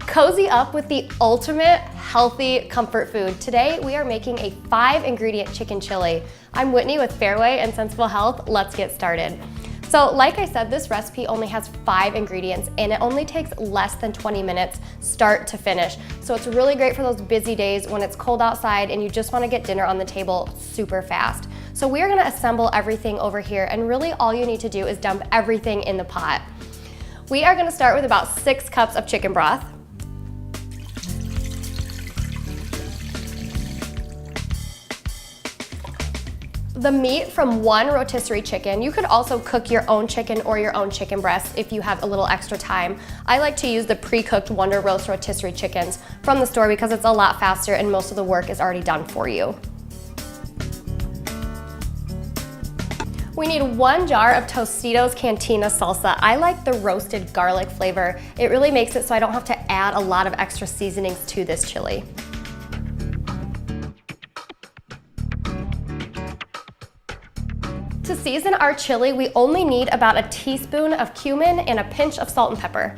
Cozy up with the ultimate healthy comfort food. Today we are making a 5-ingredient chicken chili. I'm Whitney with Fareway and Sensible Health. Let's get started. So like I said, this recipe only has 5 ingredients and it only takes less than 20 minutes start to finish. So it's really great for those busy days when it's cold outside and you just want to get dinner on the table super fast. So we are going to assemble everything over here, and really all you need to do is dump everything in the pot. We are going to start with about 6 cups of chicken broth. The meat from 1 rotisserie chicken. You could also cook your own chicken or your own chicken breast if you have a little extra time. I like to use the pre-cooked Wonder Roast rotisserie chickens from the store because it's a lot faster and most of the work is already done for you. We need 1 jar of Tostitos Cantina salsa. I like the roasted garlic flavor. It really makes it so I don't have to add a lot of extra seasonings to this chili. To season our chili, we only need about a teaspoon of cumin and a pinch of salt and pepper.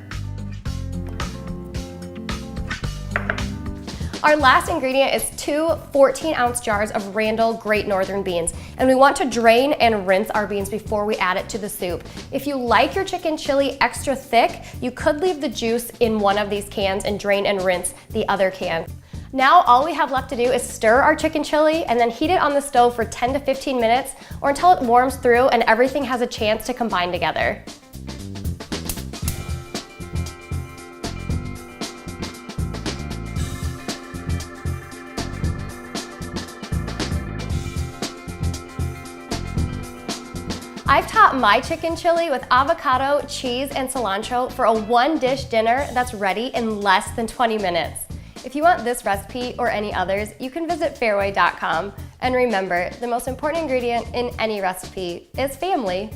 Our last ingredient is 2 14-ounce jars of Randall Great Northern beans, and we want to drain and rinse our beans before we add it to the soup. If you like your chicken chili extra thick, you could leave the juice in one of these cans and drain and rinse the other can. Now all we have left to do is stir our chicken chili and then heat it on the stove for 10 to 15 minutes or until it warms through and everything has a chance to combine together. I've topped my chicken chili with avocado, cheese, and cilantro for a 1-dish dinner that's ready in less than 20 minutes. If you want this recipe or any others, you can visit Fareway.com. And remember, the most important ingredient in any recipe is family.